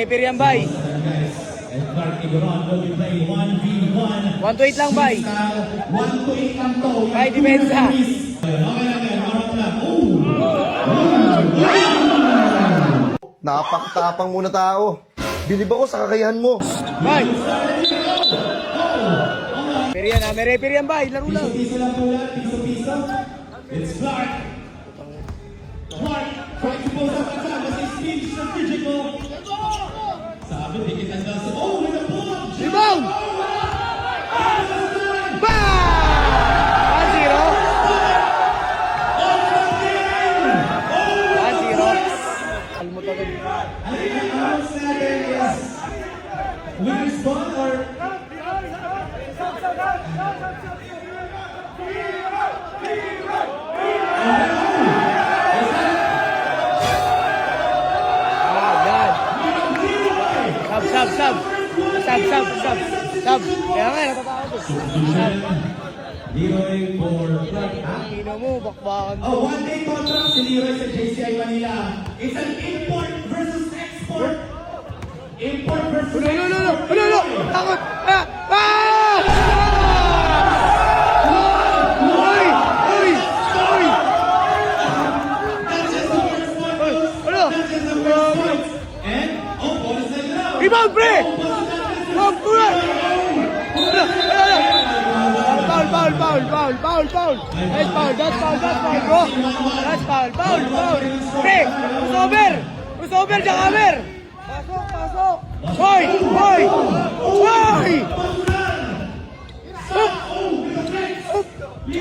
referee yan, bay. And Clark Tiburon will be playing 1v1. 1 to 8 lang, bay. 1 to 8 lang to. Bay, depensa. Okay lang. Napakatapang muna tao. Bilib ako sa kakayahan mo. Bay. Referee yan, ha? May referee yan, bay. Laro lang. Piso lang po yan. Piso. It's Clark. Clark. Trying to pose up attack as he speeds strategical. Sabi, dikit ang gas. Oh, with a pull-up. Rebound! Bang! 1-0. 1-0. Almot agad. Ano yung announce natin is winner's ball or Sub. Kaya nga, natatakot ko. Leroy for Clark. Ino mo, bakbakan mo. Oh, one-day contract si Leroy sa JCI Manila. It's an import versus export. Import versus export. Ulo! Takot! Uy! Ulo! And, oh, bonus line now. Rebound, pre! Foul. That's foul, bro. That's foul. Pre, push over, Jakamer. Pasok. Hoy!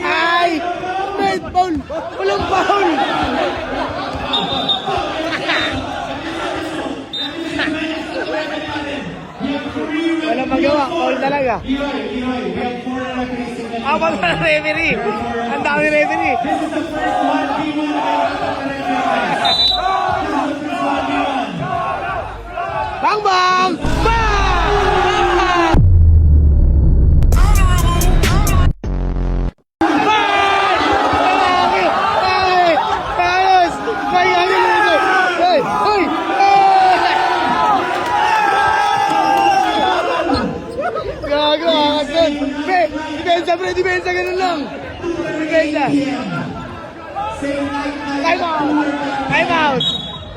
Ay! Red foul! Walang foul! Walang magawa, foul talaga. Abang na referee. Ang dami referee. Bang! Depensa, ganun lang. Depensa.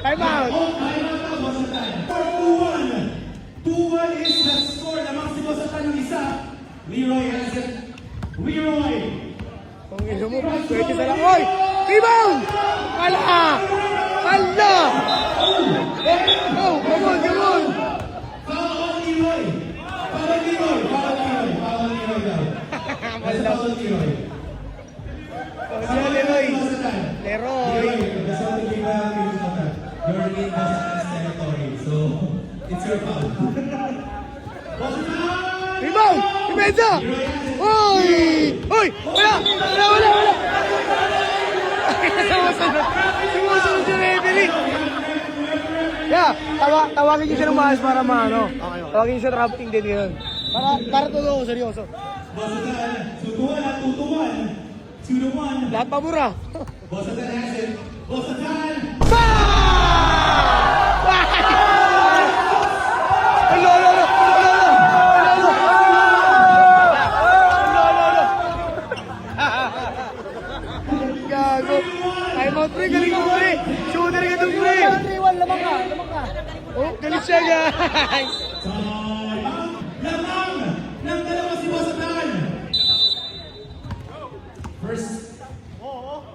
Time out. 2-1 is the score. Namang si Bosatan yung isa. Leroy has it. Leroy. Kung ino mo, pwede sa lang. Oy! Rebound! Ala! Oh, come on! Foul on Leroy. Foul Leroy daw. Foul Leroy. Leroy. That's all the game you're in Boston's territory. So, it's your foul. Rebound! Depensa! Oy! Wala! Sumusunod yung referee. Yeah, tawagin niyo siya ng maayos para maano. Tawagin niyo siya drafting din yun. Para todo ako seryoso. Bosatan, 2-1. Lahat pabura. Bosatan has it. Bosatan! Gago. Time out, pre. Galing mo, pre. Shooter ka doon, pre. 3-1, lamang ka. Oh, galit siya, guys. Lamang ng dalawa si Bosatan. First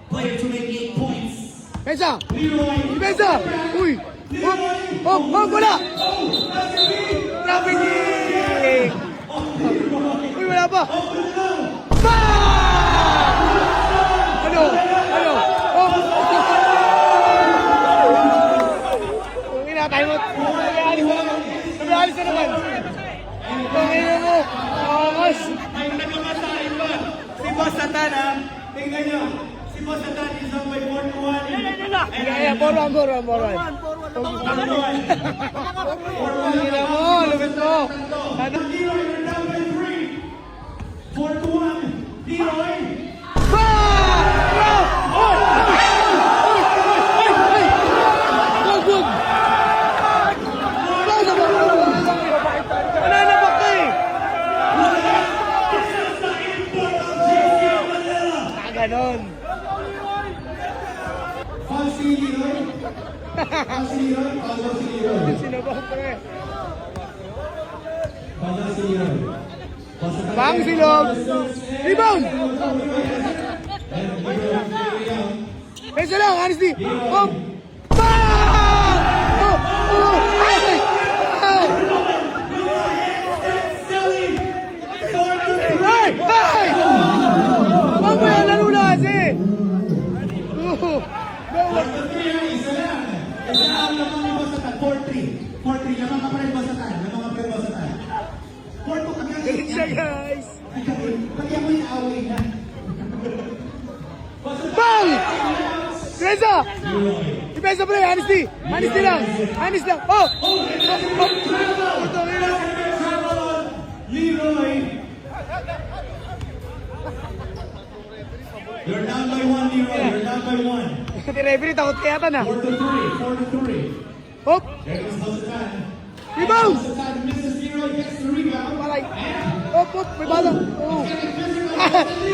player to make 8 points. Pensa! Leroy. Pensa! Uy! Wala! Trafficking! Uy, wala pa! Ano? Kung inatay mo, nag-aalis na naman. Kung ina mo, angas. May nagkamasahin pa. Si Bosatan, ha? Tingnan nyo. Si Bosatan is up by 4-1. Yeah, 4-1. 4-1. Ina mo, lumit mo. Leroy, you're down by 3. 4-1. Leroy. Leroy. Foul daw si Leroy. Sinabaw pa eh. Foul daw si Leroy. Bang silog. Rebound! Pesa lang, honesty. Oh! Bang! Oh! Oh! Ay! Ay! Ay! Ay! Bang mo yan, lalo na kasi. Oh! Bawag. Isa lang. Isa lang lamang ni Bosatan. 4-3. 4-3. Lamang ka pa rin Bosatan. Lamang ka pa rin Bosatan. 4-2 ka nga. Galing siya, guys. Pati ako yung away na. Bang! Pesa! Ipesa pa rin, honesty. Honesty lang. Honest lang. Oh! Oh! Ito, ito. Leroy. You're down by 1, Leroy. You're down by 1. Pati referee, takot kaya ta na. 4-3. Hop! There goes Bosatan. Rebound! Bosatan misses Leroy. Gets the rebound. Palay. Hop, hop, may bala. Oh.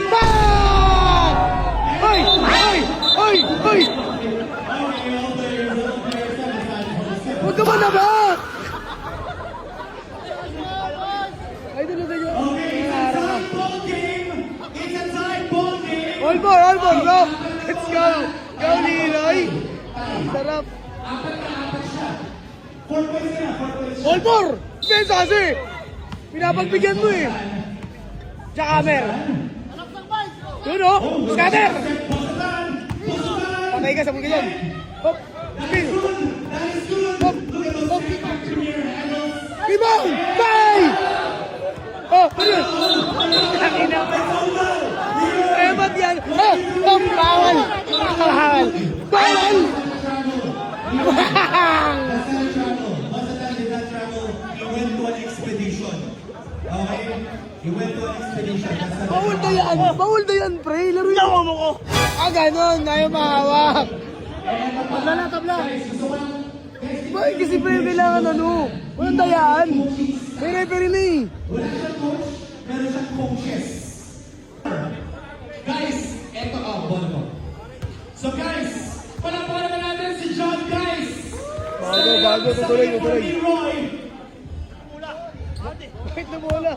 Bang! Hoy! Hoy! Hoy! Hoy! Huwag ka ba na ba? Ay, doon na tayo. Ball game. It's a tie ball game. All ball, bro. Let's go. Go, Leroy. Sarap. 4 points na. 4 points. All ball. Defense kasi. Pinapagbigyan mo eh. Jackamer. Yun o. Scatter. Bosatan. Bosatan. Patay ka sa mga yan. Hop. Spin. That is good. Hop. Look at Hop. those premier handles. Rebound. Bang! Oh, ano yun? Takina pa. Eh, ba't yan? Oh, oh, bawal. Bawal. Bawal. Bang! That's not travel. Bosatan did not travel. He went to an expedition. Okay? He went to an expedition. That's not Bawal na yan. Bawal na yan, pre. Laruin mo ko. Ah, ganon. Ayaw mahawak. Tabla na, tabla. Bakit kasi pre, kailangan ano? Walang dayaan. May referee na eh. Wala siyang coach, meron siyang coaches. Guys, eto bola mo. So guys, palapalan na natin si John, guys. Bago, tutuloy. Leroy. Bakit na bola?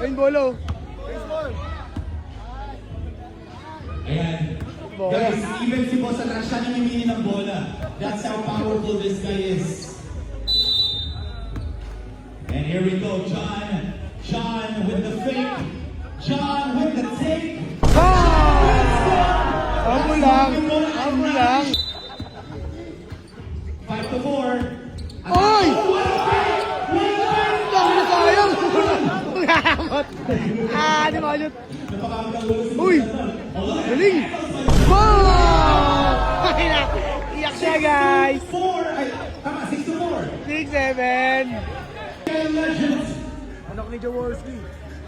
Ayun, bola oh. Ayan. Bola. Guys, even si Bosatan siya namimili ng bola. That's how powerful this guy is. And here we go, John. John with the fake. John with the take. Amo lang. 5-4. Oy! Dami na sayang! Hamot! Ah, di ba yun? Uy! Galing! Bang! Ay na! Iyak siya, guys! 6-4. 6-7! Legends. Anak ni Jaworski.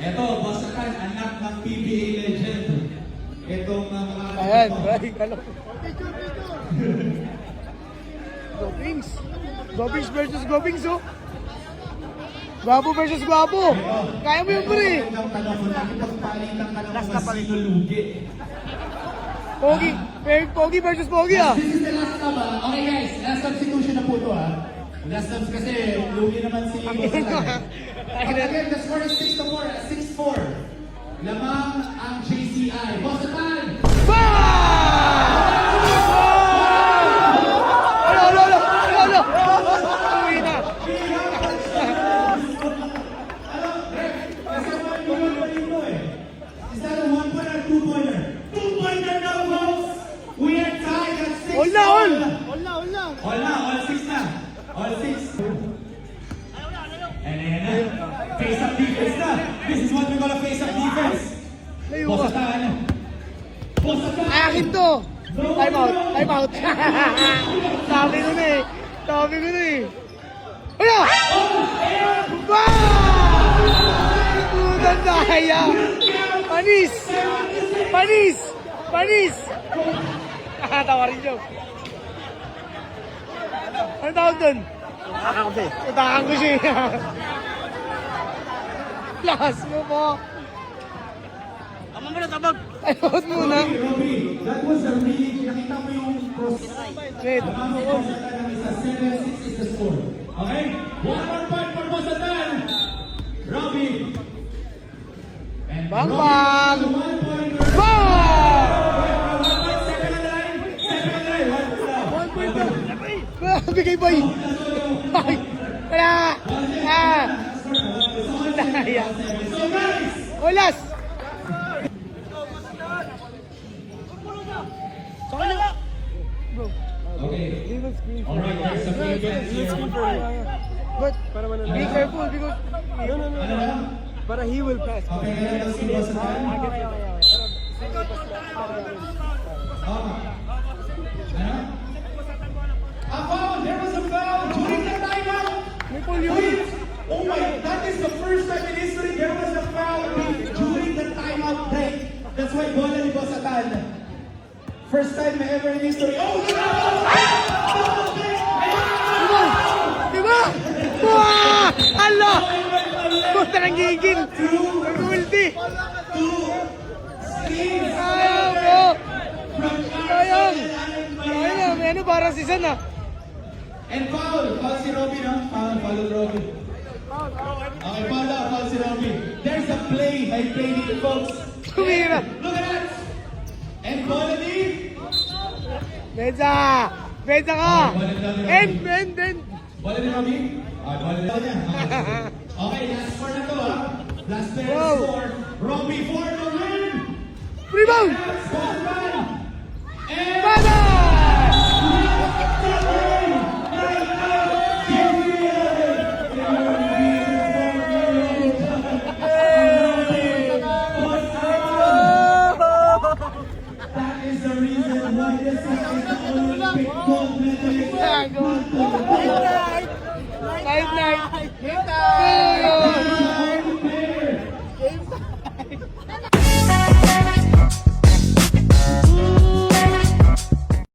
Eto, Bosatan, anak ng PBA legend. Etong mga... Ayan, right. Alam ko. Gopings. Gopings versus Gopings, oh. Gwapo versus gwapo. Kaya mo yun, pre. Last na palit. Sinulugi. Pogi. Pogi versus Pogi, ah. This is the last na ba? Okay guys, last substitution na po ito Last subs kasi lugi naman si Bosatan. Again, the score is 6-4. 6-4. Lamang ang JCI. Bosatan! Ano? Uwi na. Is that a 1-pointer or 2-pointer? 2-pointer now, folks! We are tied at 6. All na, all! All 6 na. All 6. And ayan na. Face-up defense na. This is what we call a face-up defense. Layo ka. Bosatan. Akin to. Time out. Sabi ko na eh. Ano? Wow! Putan daya. Panis. Tawa rin siya. Ano tawag dun? Utakan ko siya. Lakas mo po. Tama mo na, tabag. Time out muna. Robbie, that was a really, nakita mo yung process. Wait. Lamang si Boss Atan ang isa, 7-6 is the score. Okay? One more point for Boss Atan. Robbie. And Bang, Robbie bang. to 1 point. Bang! 1 point, second on the line. Second on the line. 1 point now. Grabe kay Boy. Ay! Wala! Ah! Daya. So guys, Olas! Sa kanya! Bro. okay. Leave on screen. Alright guys, sa play against here. But, be careful because... No. Ano na? Para he will pass. Okay, kaya lang si Boss Atan. Ano? A foul! There was a foul during the timeout! May pull yun. Wait! Oh my, that is the first time in history there was a foul during the timeout break. That's why bola ni Boss Atan. First time ever in history. Oh, Diba? Wah! Hala! Puta ng gigil! Ulti! Sayang bro! Sayang! Sayang! May ano parang si San ah. and foul! Foul si Robbie, no? Foul Robbie. Okay, foul si Robbie. There's a play. May play dito, folks. Tumira! Look at that! And bola ni... Benza! Benza ka! End! Bola ni Robbie? Bola niya. Okay, last score na to, ha? Last player Wow. score. Robbie for the win! Rebound! Bosman! And... Bada! That is the reason why this is the Olympic gold medalist. Night! Night! Night!